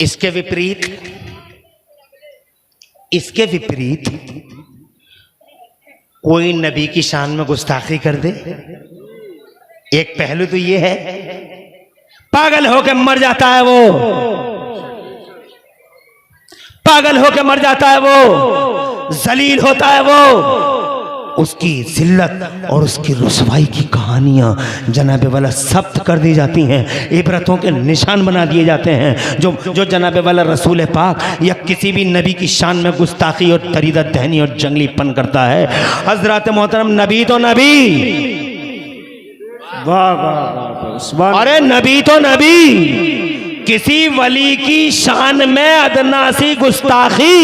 इसके विपरीत कोई नबी की शान में गुस्ताखी कर दे, एक पहलू तो ये है पागल होकर मर जाता है वो, पागल होकर मर जाता है वो, जलील होता है वो, उसकी जिल्लत और उसकी रुसवाई की कहानियां जनाबे वाला सब्त कर दी जाती हैं, इबरतों के निशान बना दिए जाते हैं। जो जनाबे वाला रसूल पाक या किसी भी नबी की शान में गुस्ताखी और तरीदत दहनी और जंगलीपन करता है, हजरत मोहतरम नबी तो नबी, वाह वाह वाह, अरे नबी तो नबी, किसी वली की शान में अदनासी गुस्ताखी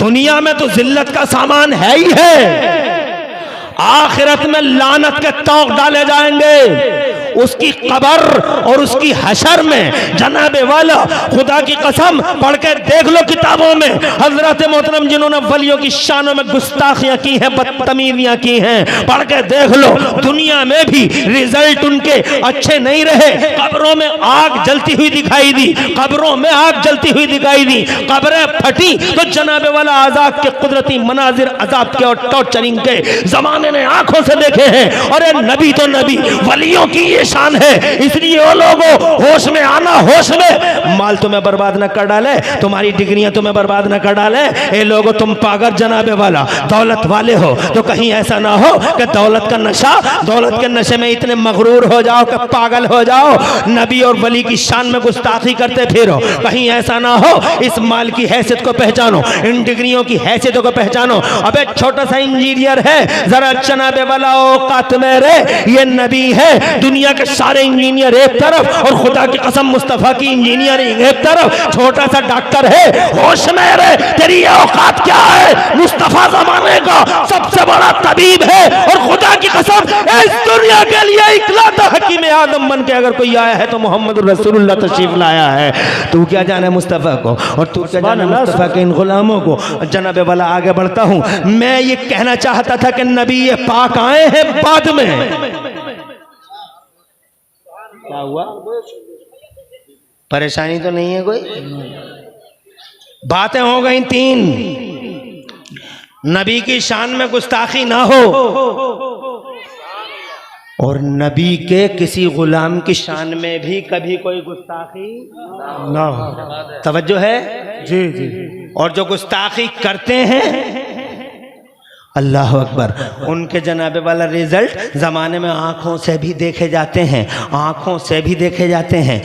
दुनिया में तो जिल्लत का सामान है ही है, आखिरत में लानत के तौक डाले जाएंगे। उसकी कब्र और उसकी हशर में जनाबे वाला खुदा की कसम पढ़ के देख लो किताबों में, हजरत मोहतरम जिन्होंने वलियों की शानों में गुस्ताखियां की हैं, बदतमीजियां की हैं, पढ़ के देख लो, दुनिया में भी रिजल्ट उनके अच्छे नहीं रहे। कब्रों में आग जलती हुई दिखाई दी, कब्रों में आग जलती हुई दिखाई दी, कब्रें फटी तो जनाबे वाला आजाद के कुदरती मनाजिर अजाब के और टॉर्चरिंग के जमाने ने आंखों से देखे हैं। और नबी तो नबी, वलियों की ये शान है, इसलिए वो लोगों होश में आना, होश में माल तुम्हें बर्बाद न कर डाले, तुम्हारी डिग्रियां तुम्हें बर्बाद न कर डाले। ये लोगों तुम पागल जनाबे वाला दौलत वाले हो तो कहीं ऐसा ना हो कि दौलत का नशा, दौलत के नशे में इतने मगरूर हो जाओ कि पागल हो जाओ, नबी और वली की शान में गुस्ताखी करते फिरो। कहीं ऐसा ना हो, इस माल की हैसियत को पहचानो, इन डिग्रियों की हैसियतों को पहचानो। अबे छोटा सा इंजीनियर है, जरा जनाबे वाला औकात में रहे, ये नबी है, दुनिया के सारे इंजीनियर एक तरफ और खुदा की कसम मुस्तफा की इंजीनियरिंग एक तरफ, छोटा सा डॉक्टर है, होश में रहे, तेरी औकात क्या है? मुस्तफा जमाने का सबसे बड़ा तबीब है और खुदा की कसम इस दुनिया के लिए इकलौता हकीम आदम बन के अगर कोई आया है तो मोहम्मद रसूलुल्लाह तशरीफ लाया है। तू क्या जाने मुस्तफा को और तू क्या जाने मुस्तफा के इन गुलामों को। जनाबे वाला आगे बढ़ता हूं, मैं ये कहना चाहता था कि नबी ये पाक आए हैं बाद में। क्या हुआ? परेशानी तो नहीं है कोई? बातें हो गई तीन, नबी की शान में गुस्ताखी ना हो और नबी के किसी गुलाम की शान में भी कभी कोई गुस्ताखी ना हो। तवज्जो है जी जी, और जो गुस्ताखी करते हैं, अल्लाह अकबर, उनके जनाबे वाला रिजल्ट ज़माने में आँखों से भी देखे जाते हैं, आँखों से भी देखे जाते हैं।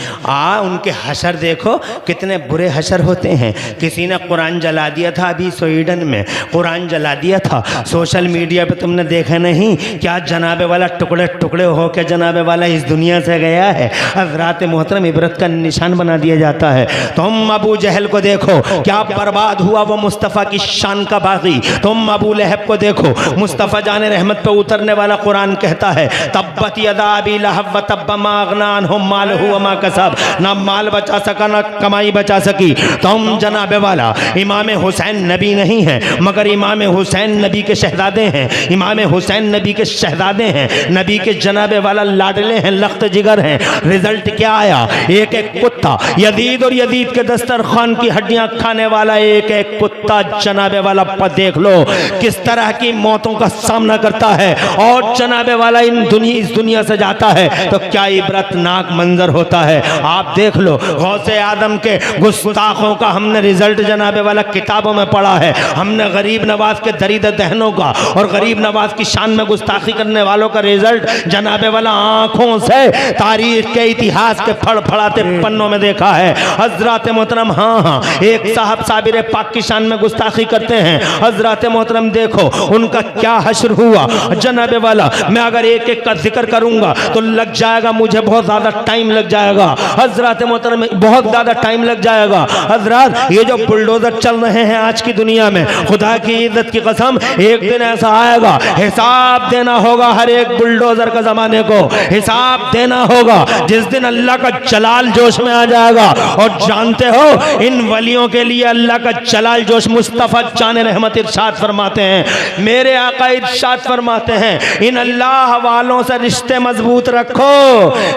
उनके हशर देखो कितने बुरे हशर होते हैं। किसी ने कुरान जला दिया था, अभी स्वीडन में कुरान जला दिया था, सोशल मीडिया पे तुमने देखा नहीं क्या? जनाबे वाला टुकड़े टुकड़े हो के जनाबे वाला इस दुनिया से गया है। हज़रात मोहतरम इबरत का निशान बना दिया जाता है। तुम अबू जहल को देखो, क्या बर्बाद हुआ वो मुस्तफ़ा की शान का बागी। तुम अबू लहब को देखो, मुस्तफ़ा जाने रहमत पे उतरने वाला कुरान कहता है तब्बत यदा अबी लहब व तब्ब मा अगना अन्हु मालहु व मा कसब, ना माल बचा सका ना कमाई बचा सकी। तुम जनाबे वाला इमाम हुसैन नबी नहीं है मगर इमाम हुसैन नबी के शहजादे हैं, इमाम हुसैन नबी के शहजादे हैं, नबी के जनाबे वाला लाडले हैं, लख्त जिगर हैं। रिजल्ट क्या आया? एक एक कुत्ता, यजीद और यजीद के दस्तरखान की हड्डियां खाने वाला एक एक कुत्ता जनाबे वाला देख लो किस तरह की मौतों का सामना करता है और जनाबे वाला इस दुनिया से जाता है तो क्या इबरतनाक मंजर होता है। आप देख लो, गौसे आदम के गुस्ताखों का हमने रिजल्ट जनाबे वाला किताबों में पढ़ा है। हमने गरीब नवाज के दरीद दहनों का और गरीब नवाज की शान में गुस्ताखी करने वालों का रिजल्ट जनाबे वाला आंखों से तारीख के इतिहास के फड़फड़ाते पन्नों में देखा है। हजरत मोहतरम, हाँ, एक साहब साबिर पाक की शान में गुस्ताखी करते हैं। हजरत मोहतरम देखो उनका क्या हश्र हुआ जनाबे वाला। मैं अगर एक एक का जिक्र करूंगा तो लग जाएगा, मुझे बहुत ज्यादा टाइम लग जाएगा। हजरत मोहतरम, बहुत ज्यादा टाइम लग जाएगा। हजरत, ये जो बुलडोजर चल रहे हैं आज की दुनिया में, खुदा की इज्जत की कसम एक दिन ऐसा आएगा, हिसाब देना होगा हर एक बुलडोजर का, जमाने को हिसाब देना होगा जिस दिन अल्लाह का जलाल जोश में आ जाएगा। और जानते हो इन वलियों के लिए अल्लाह का जलाल जोश मुस्तफा जाने रहमत इरशाद फरमाते हैं मेरे आका इरशाद फरमाते हैं इन अल्लाह वालों से रिश्ते मजबूत रखो,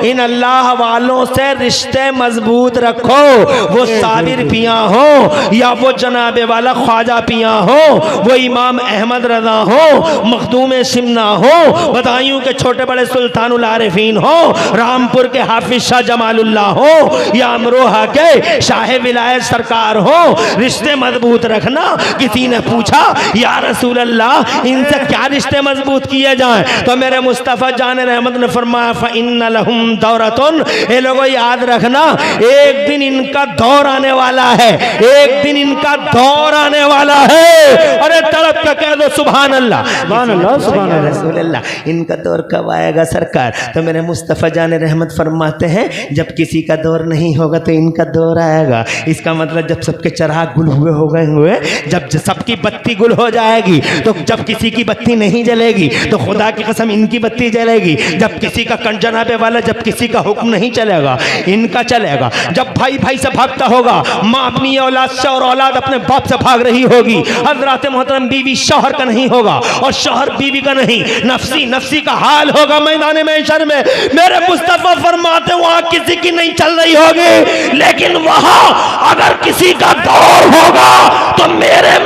इन अल्लाह वालों से रिश्ते मजबूत रखो। वो साबिर पिया हो या वो जनाबे वाला ख्वाजा पिया हो, वो इमाम अहमद रजा हो, मखदूम सिमना हो, बदायूं के छोटे बड़े सुल्तानुल आरिफीन हो, रामपुर के हाफिज शाह जमालुल्लाह हो, या अमरोहा के शाह विलायत सरकार हो, रिश्ते मजबूत रखना। किसी ने पूछा या रसूल अल्लाह इनसे क्या रिश्ते मजबूत किए जाएं, तो मेरे मुस्तफ़ा जान रहमत ने फरमाया फ़इन्न लहुम दौरतुन, ये लोगों याद रखना एक दिन इनका दौर आने वाला है, एक दिन इनका दौर आने वाला है। अरे तड़प के कह दो सुभान अल्लाह, सुभान अल्लाह, सुभान अल्लाह। रसूल अल्लाह इनका दौर कब आएगा सरकार? तो मेरे मुस्तफ़ा जान रहमत फरमाते हैं जब किसी का दौर नहीं होगा तो इनका दौर आएगा। इसका मतलब जब सबके चराग गुल हुए, जब सबकी बत्ती गुल हो जाएगी, तो जब किसी की बत्ती नहीं जलेगी तो खुदा की कसम इनकी बत्ती जलेगी। जब किसी का जनाबे वाला, जब किसी का हुक्म नहीं चलेगा इनका चलेगा। जब भाई भाई से भागता होगा, माँ अपनी औलाद से और औलाद अपने बाप से भाग रही होगी, हजरत मोहतरम बीवी शौहर का नहीं होगा और शौहर बीवी का नहीं, नफसी नफसी का हाल होगा मैदान महशर में। मेरे मुस्तफा फरमाते वहां किसी की नहीं चल रही होगी, लेकिन वहां अगर किसी का दौर होगा तो मेरे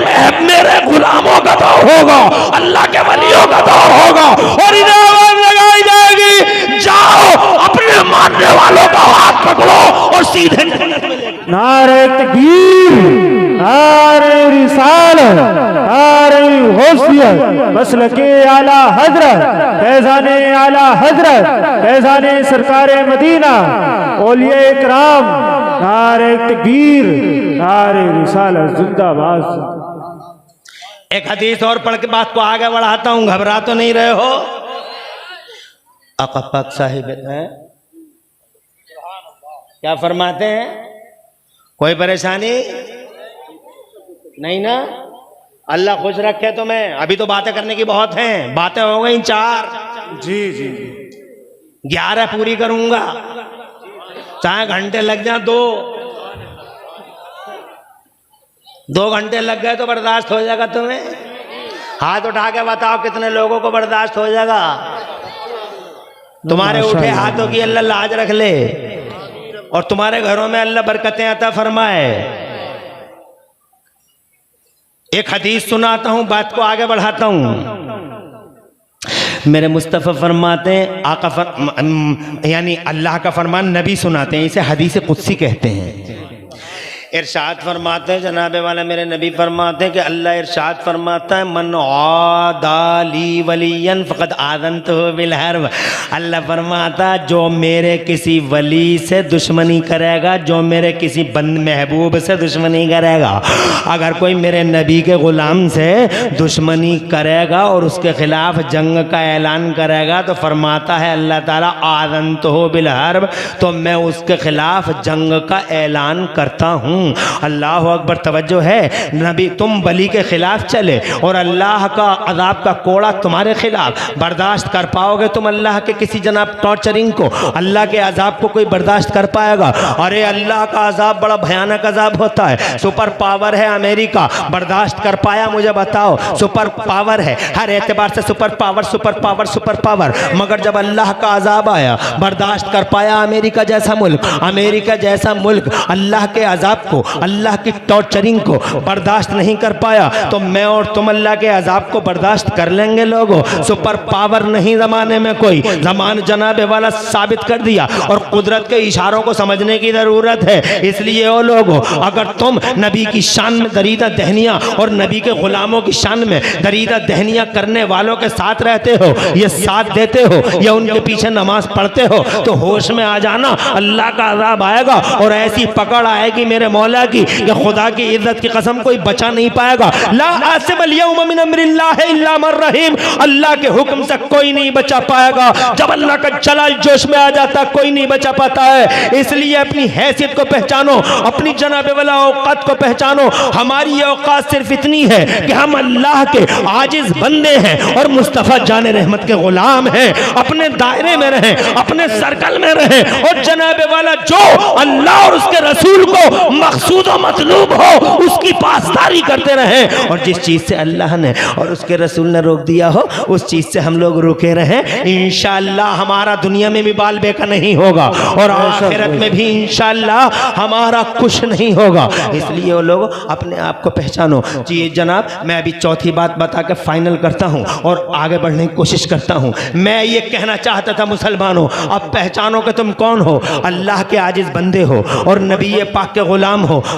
गुलामों का दौर होगा, अल्लाह के वलियों का दौर होगा और इन्हें आवाज लगाई जाएगी जाओ अपने मानने वालों का हाथ पकड़ो और सीधे नारे तकबीर, नारे रिसालत, नारे गौसियत, मसलके आला हजरत, फैज़ाने आला हजरत, फैज़ाने सरकारे मदीना, औलिया इकराम, नारे तकबीर, नारे रिसालत, जिंदाबाद। एक हदीस और पढ़ के बात को आगे बढ़ाता हूं, घबरा तो नहीं रहे हो? आका पाक साहिब हैं क्या फरमाते हैं? कोई परेशानी नहीं ना? अल्लाह खुश रखे तुम्हें। अभी तो बातें करने की बहुत हैं, बातें हो गई 4, जी जी 11 पूरी करूंगा, चाहे घंटे लग जाए 2 घंटे लग गए तो बर्दाश्त हो जाएगा तुम्हें? हाथ उठा के बताओ कितने लोगों को बर्दाश्त हो जाएगा? तुम्हारे उठे हाथों की अल्लाह लाज रख ले और तुम्हारे घरों में अल्लाह बरकतें अता फरमाए। एक हदीस सुनाता हूं, बात को आगे बढ़ाता हूं। मेरे मुस्तफ़ा फरमाते हैं यानी अल्लाह का फरमान नबी सुनाते हैं, इसे हदीस कुदसी कहते हैं। इरशाद फरमाते हैं जनाबे वाला मेरे नबी फरमाते हैं कि अल्लाह इरशाद फरमाता है मन आदाली वलियन फ़क़द आज़नतहु बिल हर्ब। अल्लाह फरमाता जो मेरे किसी वली से दुश्मनी करेगा, जो मेरे किसी बंद महबूब से दुश्मनी करेगा, अगर कोई मेरे नबी के ग़ुलाम से दुश्मनी करेगा और उसके ख़िलाफ़ जंग का ऐलान करेगा तो फरमाता है अल्लाह ताला आज़नतहु बिल हर्ब, तो मैं उसके ख़िलाफ़ जंग का ऐलान करता हूँ। अल्लाह अकबर। तवज्जो है, नबी तुम बली के खिलाफ चले और अल्लाह का अजाब का कोड़ा तुम्हारे खिलाफ बर्दाश्त कर पाओगे तुम? अल्लाह के किसी जनाब टॉर्चरिंग को, अल्लाह के अजाब को कोई बर्दाश्त कर पाएगा? अरे अल्लाह का अजाब बड़ा भयानक अजाब होता है। सुपर पावर है अमेरिका, बर्दाश्त कर पाया? मुझे बताओ। सुपर पावर है, हर एतबार से super power, super power, super power, मगर जब अल्लाह का अजाब आया बर्दाश्त कर पाया अमेरिका जैसा मुल्क? अमेरिका जैसा मुल्क अल्लाह के अजाब को, अल्लाह की टॉर्चरिंग को बर्दाश्त नहीं कर पाया, तो मैं और तुम अल्लाह के अजाब को बर्दाश्त कर लेंगे लोगों? सुपर पावर नहीं जमाने में कोई, जमान जनाबे वाला साबित कर दिया और कुदरत के इशारों को समझने की ज़रूरत है। इसलिए ओ लोगों, अगर तुम नबी की शान में दरीदा दहनिया और नबी के ग़ुलामों की शान में दरीदा दहनिया करने वालों के साथ रहते हो, ये साथ देते हो या उनके पीछे नमाज पढ़ते हो, तो होश में आ जाना, अल्लाह का अजाब आएगा और ऐसी पकड़ आएगी मेरे मौला की कि खुदा की इज्जत की कसम कोई बचा नहीं पाएगा। ला आसिमल यौम मिन अम्रिल्लाहि इल्ला मन रहीम, अल्लाह के हुक्म से कोई नहीं बचा पाएगा। जब अल्लाह का जलाल जोश में आ जाता कोई नहीं बचा पाता है। इसलिए अपनी हैसियत को पहचानो, अपनी जनाबे वाला औकात को पहचानो। हमारी औकात सिर्फ इतनी है कि हम अल्लाह के आजिज बंदे हैं और मुस्तफ़ा जान रहमत के गुलाम हैं। अपने दायरे में रहें, अपने सर्कल में रहें और जनाबे वाला जो अल्लाह और उसके रसूल को मकसूद और मतलूब हो उसकी पासदारी करते रहें, और जिस चीज़ से अल्लाह ने और उसके रसूल ने रोक दिया हो उस चीज़ से हम लोग रुके रहें। इंशाअल्लाह हमारा दुनिया में भी बाल बेका नहीं होगा और आखिरत में भी इंशाअल्लाह हमारा कुछ नहीं होगा। इसलिए वो लोग अपने आप को पहचानो। जी जनाब, मैं अभी चौथी बात बता के फाइनल करता हूँ और आगे बढ़ने की कोशिश करता हूँ। मैं ये कहना चाहता था मुसलमानों, अब पहचानो कि तुम कौन हो। अल्लाह के आजिज़ बंदे हो और नबी पाक के गुलाम हो।